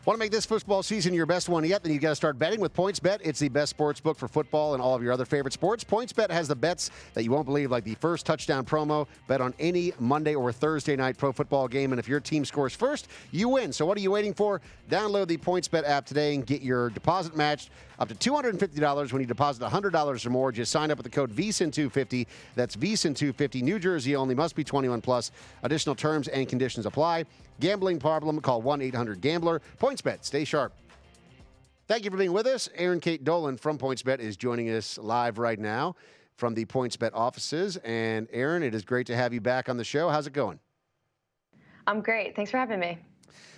Want to make this football season your best one yet? Then you got to start betting with PointsBet. It's the best sports book for football and all of your other favorite sports. PointsBet has the bets that you won't believe, like the first touchdown promo. Bet on any Monday or Thursday night pro football game, and if your team scores first, you win. So what are you waiting for? Download the PointsBet app today and get your deposit matched up to $250 when you deposit $100 or more. Just sign up with the code VSiN250. That's VSiN250. New Jersey only. Must be 21 plus. Additional terms and conditions apply. Gambling problem? Call 1-800-GAMBLER. PointsBet. Stay sharp. Thank you for being with us. Erin Kate Dolan from PointsBet is joining us live right now from the PointsBet offices. And Erin, it is great to have you back on the show. How's it going? I'm great. Thanks for having me.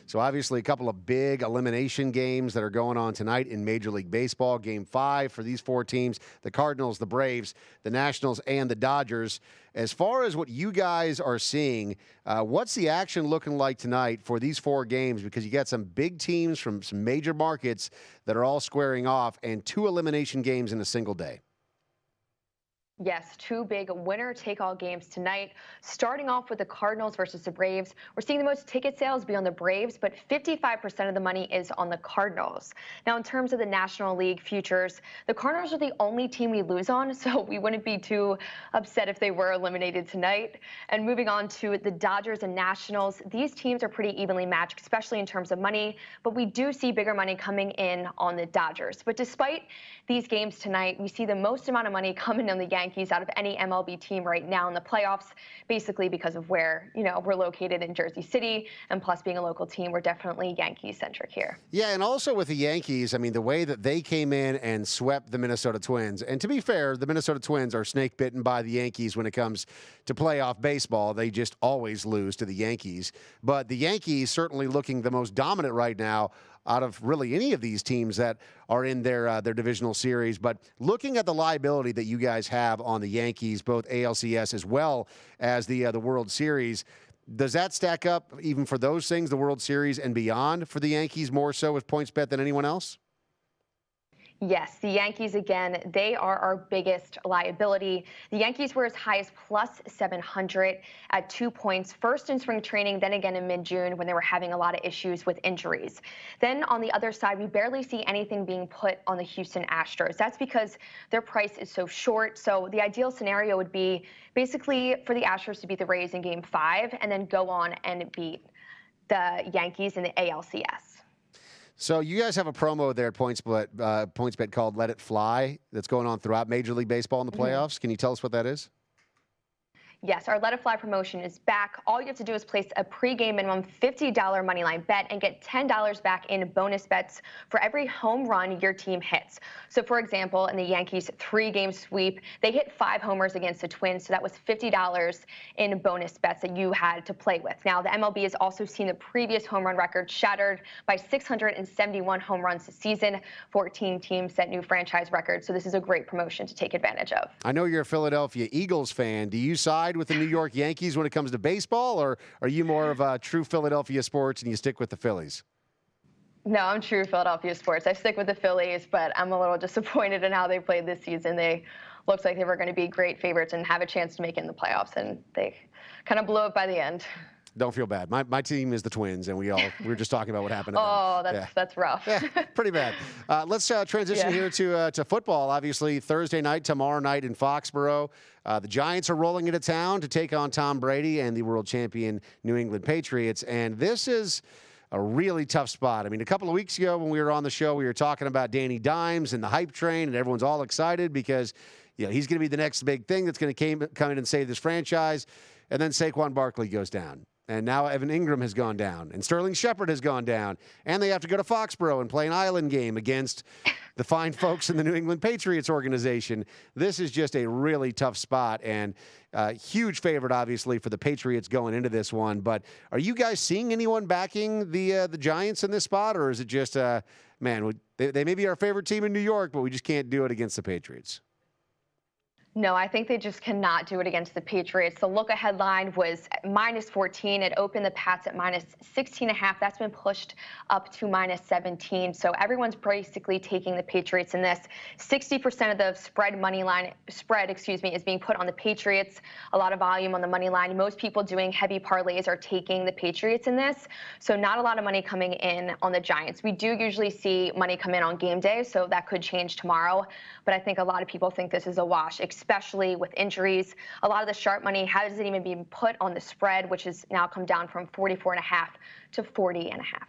So obviously a couple of big elimination games that are going on tonight in Major League Baseball. Game 5 for these four teams, the Cardinals, the Braves, the Nationals, and the Dodgers. As far as what you guys are seeing, what's the action looking like tonight for these four games? Because you got some big teams from some major markets that are all squaring off, and 2 elimination games in a single day. Yes, 2 big winner-take-all games tonight. Starting off with the Cardinals versus the Braves. We're seeing the most ticket sales be on the Braves, but 55% of the money is on the Cardinals. Now, in terms of the National League futures, the Cardinals are the only team we lose on, so we wouldn't be too upset if they were eliminated tonight. And moving on to the Dodgers and Nationals, these teams are pretty evenly matched, especially in terms of money, but we do see bigger money coming in on the Dodgers. But despite these games tonight, we see the most amount of money coming on the Yankees out of any MLB team right now in the playoffs, basically because of where, we're located in Jersey City, and plus being a local team, we're definitely Yankee-centric here. Yeah, and also with the Yankees, I mean, the way that they came in and swept the Minnesota Twins, and to be fair, the Minnesota Twins are snake-bitten by the Yankees when it comes to playoff baseball. They just always lose to the Yankees. But the Yankees certainly looking the most dominant right now out of really any of these teams that are in their divisional series. But looking at the liability that you guys have on the Yankees, both ALCS as well as the World Series, does that stack up even for those things, the World Series and beyond, for the Yankees more so with PointsBet than anyone else? Yes, the Yankees, again, they are our biggest liability. The Yankees were as high as plus 700 at 2 points, first in spring training, then again in mid-June when they were having a lot of issues with injuries. Then on the other side, we barely see anything being put on the Houston Astros. That's because their price is so short. So the ideal scenario would be basically for the Astros to beat the Rays in Game 5 and then go on and beat the Yankees in the ALCS. So you guys have a promo there at PointsBet called Let It Fly that's going on throughout Major League Baseball in the playoffs. Can you tell us what that is? Yes, our Let It Fly promotion is back. All you have to do is place a pregame minimum $50 moneyline bet and get $10 back in bonus bets for every home run your team hits. So, for example, in the Yankees' 3-game sweep, they hit 5 homers against the Twins, so that was $50 in bonus bets that you had to play with. Now, the MLB has also seen the previous home run record shattered by 671 home runs this season. 14 teams set new franchise records, so this is a great promotion to take advantage of. I know you're a Philadelphia Eagles fan. Do you side with the New York Yankees when it comes to baseball, or are you more of a true Philadelphia sports and you stick with the Phillies? No, I'm true Philadelphia sports. I stick with the Phillies, but I'm a little disappointed in how they played this season. They looked like they were going to be great favorites and have a chance to make it in the playoffs, and they kind of blew it by the end. Don't feel bad. My team is the Twins, and we were just talking about what happened to them. That's rough. Yeah, pretty bad. Let's transition here to football. Obviously, Thursday night, tomorrow night in Foxborough. The Giants are rolling into town to take on Tom Brady and the world champion New England Patriots, and this is a really tough spot. I mean, a couple of weeks ago when we were on the show, we were talking about Danny Dimes and the hype train, and everyone's all excited because he's going to be the next big thing that's going to come in and save this franchise. And then Saquon Barkley goes down. And now Evan Ingram has gone down, and Sterling Shepard has gone down, and they have to go to Foxborough and play an island game against the fine folks in the New England Patriots organization. This is just a really tough spot, and huge favorite, obviously, for the Patriots going into this one. But are you guys seeing anyone backing the Giants in this spot, or is it just, man, they may be our favorite team in New York, but we just can't do it against the Patriots? No, I think they just cannot do it against the Patriots. The look-ahead line was -14. It opened the Pats at -16.5. That's been pushed up to -17. So everyone's basically taking the Patriots in this. 60% of the spread, is being put on the Patriots. A lot of volume on the money line. Most people doing heavy parlays are taking the Patriots in this. So not a lot of money coming in on the Giants. We do usually see money come in on game day, so that could change tomorrow. But I think a lot of people think this is a wash, especially with injuries. A lot of the sharp money hasn't even been put on the spread, which has now come down from 44.5 to 40.5.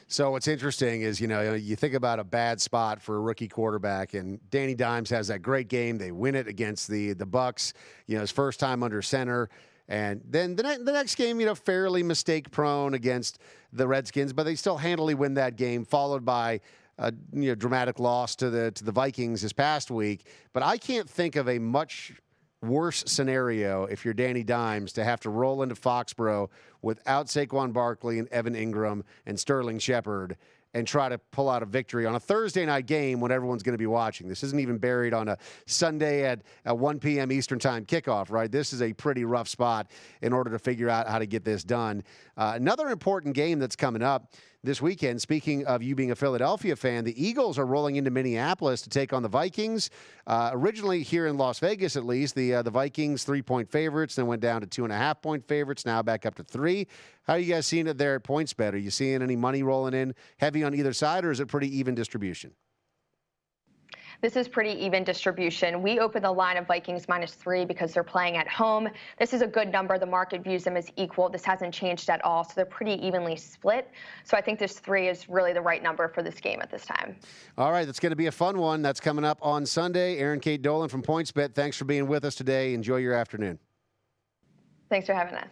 So what's interesting is, you think about a bad spot for a rookie quarterback, and Danny Dimes has that great game. They win it against the Bucks, his first time under center. And then the next game, fairly mistake prone against the Redskins, but they still handily win that game, followed by a dramatic loss to the Vikings this past week. But I can't think of a much worse scenario if you're Danny Dimes to have to roll into Foxborough without Saquon Barkley and Evan Ingram and Sterling Shepard and try to pull out a victory on a Thursday night game when everyone's going to be watching. This isn't even buried on a Sunday at 1 p.m. Eastern time kickoff, right? This is a pretty rough spot in order to figure out how to get this done. Another important game that's coming up this weekend, speaking of you being a Philadelphia fan, the Eagles are rolling into Minneapolis to take on the Vikings. Originally here in Las Vegas, at least, the Vikings 3-point favorites, then went down to 2.5-point favorites, now back up to 3. How are you guys seeing it there at PointsBet? Are you seeing any money rolling in heavy on either side, or is it pretty even distribution? This is pretty even distribution. We opened the line of Vikings -3 because they're playing at home. This is a good number. The market views them as equal. This hasn't changed at all, so they're pretty evenly split. So I think this 3 is really the right number for this game at this time. All right, that's going to be a fun one. That's coming up on Sunday. Erin Kate Dolan from PointsBet, thanks for being with us today. Enjoy your afternoon. Thanks for having us.